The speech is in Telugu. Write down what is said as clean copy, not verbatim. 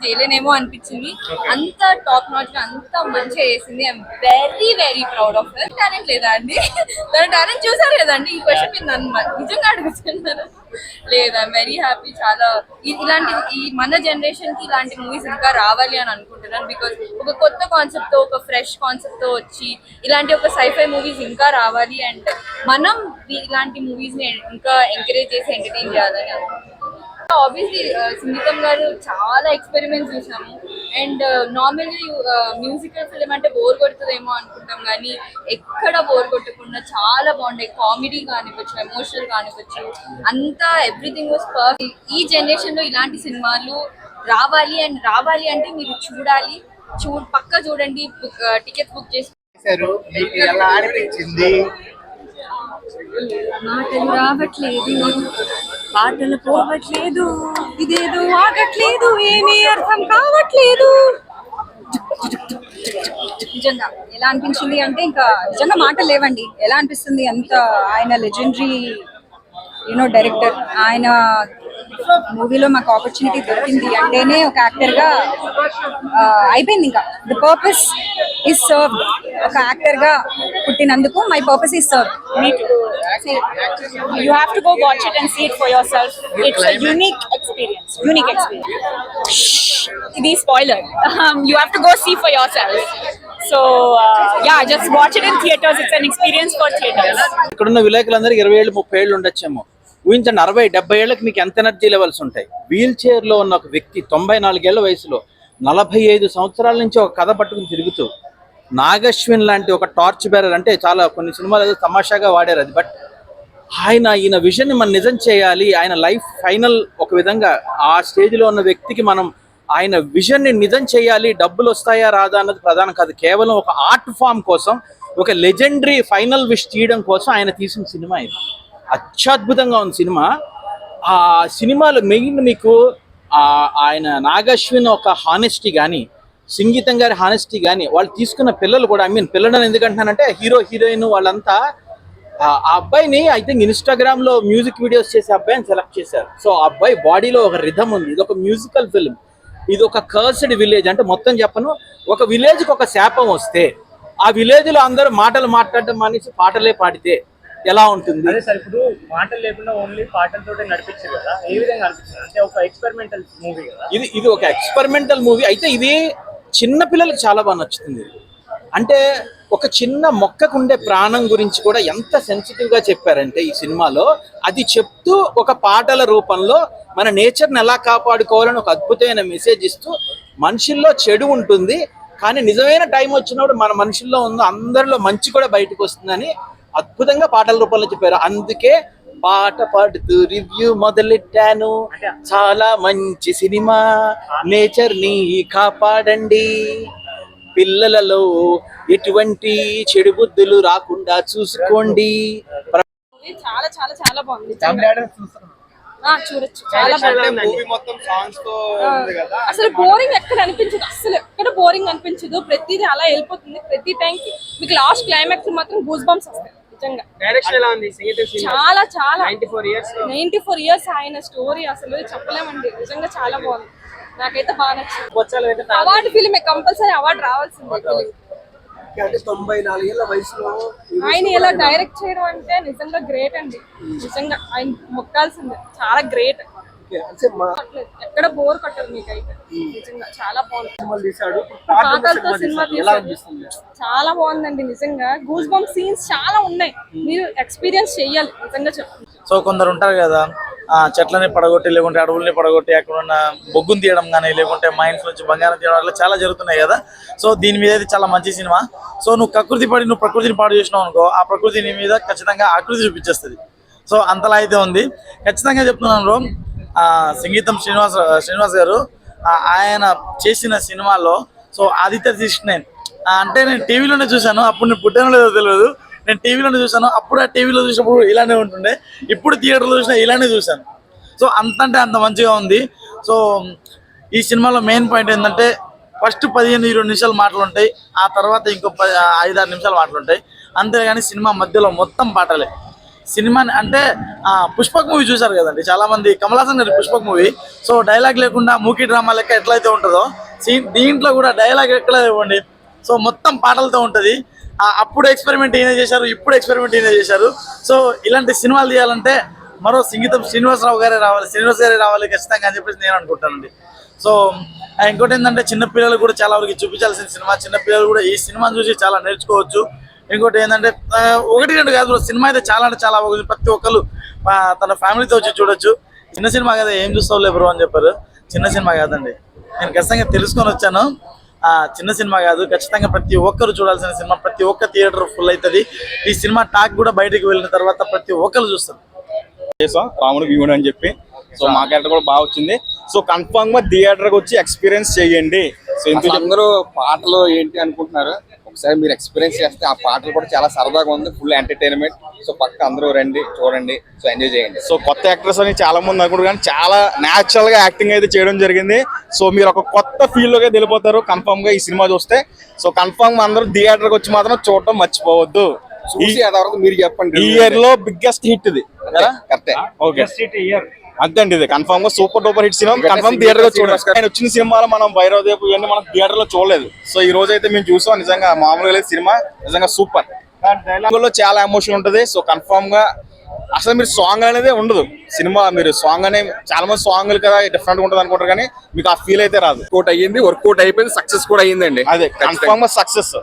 చేయలేనేమో అనిపించింది. అంత టాప్ నాచ్ గా అంత మంచిగా చేసింది. I'm very very proud of her. Talent లేదా అండి? తన టాలెంట్ చూసారు కదండి. ఈ క్వశ్చన్ మీరు నన్ను నిజంగా అడుగుతున్నారు. లేదా వెరీ హ్యాపీ. చాలా ఇలాంటి ఈ మన జనరేషన్ కి ఇలాంటి మూవీస్ ఇంకా రావాలి అని అనుకుంటున్నాను. బికాస్ ఒక కొత్త కాన్సెప్ట్ తో, ఒక ఫ్రెష్ కాన్సెప్ట్ తో వచ్చి ఇలాంటి ఒక సైఫై మూవీస్ ఇంకా రావాలి. అండ్ మనం ఇలాంటి మూవీస్ ని ఇంకా ఎంకరేజ్ చేసి ఎంటర్టైన్ చేయాలని అనుకుంటున్నాను. ఆబ్వియస్లీ సంగీతం గారు చాలా ఎక్స్పెరిమెంట్స్ చూసాము. అండ్ నార్మల్లీ మ్యూజికల్ ఫిలిం అంటే బోర్ కొడుతుందేమో అనుకుంటాం, కానీ ఎక్కడ బోర్ కొట్టకుండా చాలా బాగుంటాయి. కామెడీ కానివ్వచ్చు, ఎమోషనల్ కానివ్వచ్చు, అంతా ఎవ్రీథింగ్ వాస్ పర్ఫెక్ట్. ఈ జనరేషన్ లో ఇలాంటి సినిమాలు రావాలి. అండ్ రావాలి అంటే మీరు చూడాలి. పక్క చూడండి. టికెట్స్ బుక్ చేసి మాటలు రావట్లేదు, పాటలు పోవట్లేదు, ఇదేదో ఆగట్లేదు, ఏమీ అర్థం కావట్లేదు. నిజంగా ఎలా అనిపించింది అంటే ఇంకా నిజంగా మాటలు లేవండి. ఎలా అనిపిస్తుంది అంత ఆయన లెజెండరీ డైరెక్టర్. ఆయన మూవీలో మాకు ఆపర్చునిటీ దొరికింది అంటేనే ఒక యాక్టర్ గా అయిపోయింది. ఇంకా ద పర్పస్ ఈస్ సర్వ్డ్. ఒక యాక్టర్ గా పుట్టినందుకు my purpose is served. You have to go watch it and see it for yourself. It's a unique experience. The spoiler. You have to go see for yourself. So yeah, just watch it in theaters. It's an experience for theaters. ఇక్కడున్న విలేకరులందరికీ 20 ఏళ్ళు 30 ఏళ్ళు ఉండొచ్చేమో. ఊహించండి, 60-70 ఏళ్ళకి మీకు ఎంత ఎనర్జీ లెవెల్స్ ఉంటాయి. వీల్ చైర్లో ఉన్న ఒక వ్యక్తి 94 ఏళ్ల వయసులో 45 సంవత్సరాల నుంచి ఒక కథ పట్టుకుని తిరుగుతూ, నాగశ్విన్ లాంటి ఒక టార్చ్ బేరర్, అంటే చాలా కొన్ని సినిమాలు ఏదో తమాషాగా వాడారు అది, బట్ ఈయన విజన్ని మనం నిజం చేయాలి. ఆయన లైఫ్ ఫైనల్ ఒక విధంగా ఆ స్టేజ్లో ఉన్న వ్యక్తికి మనం ఆయన విజన్ని నిజం చేయాలి. డబ్బులు వస్తాయా రాదా అన్నది ప్రధానం కాదు. కేవలం ఒక ఆర్ట్ ఫామ్ కోసం, ఒక లెజెండరీ ఫైనల్ విష్ తీయడం కోసం ఆయన తీసిన సినిమా ఇది. అత్యద్భుతంగా ఉంది సినిమా. ఆ సినిమాలో మెయిన్ మీకు ఆయన నాగశ్విన్ ఒక హానెస్టీ కానీ, సంగీతం గారి హానెస్టీ కానీ, వాళ్ళు తీసుకున్న పిల్లలు కూడా, పిల్లలను ఎందుకంటున్నానంటే హీరో హీరోయిన్ వాళ్ళంతా ఆ అబ్బాయిని ఐ థింక్ ఇన్స్టాగ్రామ్ లో మ్యూజిక్ వీడియోస్ చేసే అబ్బాయిని సెలెక్ట్ చేశారు. సో ఆ అబ్బాయి బాడీలో ఒక రిథమ్ ఉంది. ఇది ఒక మ్యూజికల్ ఫిల్మ్. ఇది ఒక కర్స్డ్ విలేజ్. అంటే మొత్తం చెప్పను, ఒక విలేజ్కి ఒక శాపం వస్తే ఆ విలేజ్ లో అందరూ మాటలు మాట్లాడడం మానేసి పాటలే పాడితే ఎలా ఉంటుంది? అదే సార్, ఇప్పుడు మాటలు లేకుండా ఓన్లీ పాటలతో నడిపించారు కదా, ఏ విధంగా అనిపించింది? అంటే ఒక ఎక్స్పెరిమెంటల్ మూవీ కదా ఇది ఒక ఎక్స్పెరిమెంటల్ మూవీ. అయితే ఇది చిన్న పిల్లలకి చాలా బాగా నచ్చుతుంది. అంటే ఒక చిన్న మొక్కకు ఉండే ప్రాణం గురించి కూడా ఎంత సెన్సిటివ్ గా చెప్పారంటే ఈ సినిమాలో, అది చెప్తూ ఒక పాటల రూపంలో మన నేచర్ని ఎలా కాపాడుకోవాలని ఒక అద్భుతమైన మెసేజ్ ఇస్తూ, మనుషుల్లో చెడు ఉంటుంది కానీ నిజమైన టైం వచ్చినప్పుడు మన మనుషుల్లో ఉన్న అందరిలో మంచి కూడా బయటకు వస్తుందని అద్భుతంగా పాటల రూపంలో చెప్పారు. అందుకే పాట పాడుతూ రివ్యూ మొదలెట్టాను. చాలా మంచి సినిమా, నేచర్ ని కాపాడండి, పిల్లలలో ఎటువంటి చెడు బుద్ధులు రాకుండా చూసుకోండి. చాలా చాలా చాలా బాగుంది. చూడొచ్చు, చాలా బాగుంది. అసలు బోరింగ్ ఎక్కడ అనిపించదు. అసలు ఎక్కడ బోరింగ్ అనిపించదు. ప్రతిదీ అలా వెళ్ళిపోతుంది. ప్రతి టైంకి మీకు లాస్ట్ క్లైమాక్స్ మాత్రం గూస్ బంప్స్ వస్తాయి. నిజంగా చాలా చాలా 94 ఇయర్స్ ఆయన స్టోరీ అసలు చెప్పలేమండి. నిజంగా చాలా బాగుంది. నాకైతే బాగా నచ్చింది. అవార్డు ఫిల్మే, కంపల్సరీ అవార్డు రావాల్సింది. ఆయన ఇలా డైరెక్ట్ చేయడం అంటే నిజంగా గ్రేట్ అండి. నిజంగా ఆయన మొక్కాల్సిందే. చాలా గ్రేట్. ఎక్కడ బోర్ కట్టదు మీకైతే. నిజంగా చాలా బాగుంది. సినిమా చాలా బాగుందండి. నిజంగా గూస్ బంప్ సీన్స్ చాలా ఉన్నాయి. మీరు ఎక్స్పీరియన్స్ చెయ్యాలి నిజంగా చెప్పండి. సో కొందరు ఉంటారు కదా, చెట్లని పడగొట్టి, లేకుంటే అడవుల్ని పడగొట్టి అక్కడ ఉన్న బొగ్గుని తీయడం కానీ, లేకుంటే మైన్స్ నుంచి బంగారం తీయడం, అట్లా చాలా జరుగుతున్నాయి కదా. సో దీని మీద అయితే చాలా మంచి సినిమా. సో నువ్వు ప్రకృతిని పాడు చేసినావు అనుకో, ఆ ప్రకృతి నీ మీద ఖచ్చితంగా ఆకృతి చూపించేస్తుంది. సో అంతలా అయితే ఉంది. ఖచ్చితంగా చెప్తున్నాను, సంగీతం శ్రీనివాస్ గారు ఆయన చేసిన సినిమాలో, సో ఆదిత్య 69 అంటే నేను టీవీలోనే చూశాను. అప్పుడు నేను పుట్టానో లేదో తెలియదు. నేను టీవీలోనే చూశాను. అప్పుడు ఆ టీవీలో చూసినప్పుడు ఇలానే ఉంటుండే, ఇప్పుడు థియేటర్లో చూసినా ఇలానే చూశాను. సో అంత మంచిగా ఉంది. సో ఈ సినిమాలో మెయిన్ పాయింట్ ఏంటంటే, ఫస్ట్ 15-20 నిమిషాలు మాటలు ఉంటాయి, ఆ తర్వాత ఇంకో 5-6 నిమిషాలు మాటలు ఉంటాయి. అంతేగాని సినిమా మధ్యలో మొత్తం పాటలే. సినిమాని అంటే పుష్పక్ మూవీ చూసారు కదండి చాలా మంది, కమల్ హాసన్ గారి పుష్పక్ మూవీ. సో డైలాగ్ లేకుండా మూకీ డ్రామా లెక్క ఎట్లయితే ఉంటుందో దీంట్లో కూడా డైలాగ్ ఎక్కడ ఇవ్వండి. సో మొత్తం పాటలతో ఉంటుంది. అప్పుడు ఎక్స్పెరిమెంట్ ఈయన చేశారు, ఇప్పుడు ఎక్స్పెరిమెంట్ ఈయన చేశారు. సో ఇలాంటి సినిమాలు తీయాలంటే మరో సింగీతం శ్రీనివాస్ గారే రావాలి ఖచ్చితంగా అని చెప్పేసి నేను అనుకుంటానండి. సో ఇంకోటి ఏంటంటే చిన్నపిల్లలు కూడా చాలా వరకు చూపించాల్సిన సినిమా, చిన్నపిల్లలు కూడా ఈ సినిమాని చూసి చాలా నేర్చుకోవచ్చు. ఇంకోటి ఏంటంటే 1-2 కాదు, సినిమా అయితే చాలా అంటే చాలా బాగుంది. ప్రతి ఒక్కరు తన ఫ్యామిలీతో వచ్చి చూడొచ్చు. చిన్న సినిమా కదా, ఏం చూస్తావులే బ్రో అని చెప్పారు. చిన్న సినిమా కాదండి, నేను ఖచ్చితంగా తెలుసుకొని వచ్చాను. చిన్న సినిమా కాదు, ఖచ్చితంగా ప్రతి ఒక్కరు చూడాల్సిన సినిమా. ప్రతి ఒక్క థియేటర్ ఫుల్ అవుతుంది. ఈ సినిమా టాక్ కూడా బయటకు వెళ్ళిన తర్వాత ప్రతి ఒక్కరు చూస్తారు. రాముడు భీముడు అని చెప్పి. సో మా క్యారెక్టర్ కూడా బాగా వచ్చింది. సో కన్ఫర్మ్ గా థియేటర్ కి వచ్చి ఎక్స్పీరియన్స్ చేయండి. సో అందరూ పాటలు ఏంటి అనుకుంటున్నారు, ఒకసారి మీరు ఎక్స్పీరియన్స్ చేస్తే ఆ పాటలు కూడా చాలా సరదాగా ఉంది, ఫుల్ ఎంటర్టైన్మెంట్. సో పక్క అందరూ రండి, చూడండి, సో ఎంజాయ్ చేయండి. సో కొత్త యాక్టర్స్ అని చాలా మంది అనుకుంటారు కానీ చాలా న్యాచురల్ గా యాక్టింగ్ అయితే చేయడం జరిగింది. సో మీరు ఒక కొత్త ఫీల్ లోకి వెళ్ళిపోతారు కన్ఫర్మ్ గా ఈ సినిమా చూస్తే. సో కన్ఫర్మ్ గా అందరూ థియేటర్ కి వచ్చి మాత్రం చూడటం మర్చిపోవద్దు. చూసి అదవరకు మీరు చెప్పండి, ఈ ఇయర్ లో బిగ్గెస్ట్ హిట్ ఇది కరెక్టే. ఓకే అంతే అండి, ఇది కన్ఫర్మ్ గా super duper hit cinema. Confirm theatre లో చూడాలి. ఆయన వచ్చిన సినిమాలో మనం భైరవదేపు ఇవన్నీ మనం థియేటర్ లో చూడలేదు. సో ఈ రోజు అయితే మేము చూసాం, నిజంగా మామూలుగా లేదు సినిమా, నిజంగా సూపర్. లో చాలా ఎమోషన్ ఉంటది. సో కన్ఫర్మ్ గా అసలు మీరు సాంగ్ అనేది ఉండదు సినిమా. మీరు సాంగ్ అనే చాలా మంది సాంగ్లు కదా డిఫరెంట్ ఉంటుంది అనుకుంటారు కానీ మీకు ఆ ఫీల్ అయితే రాదు. వర్కౌట్ అయ్యింది, వర్కౌట్ అయిపోయింది, సక్సెస్ కూడా అయ్యిందండి. అదే కన్ఫర్మ్ గా సక్సెస్.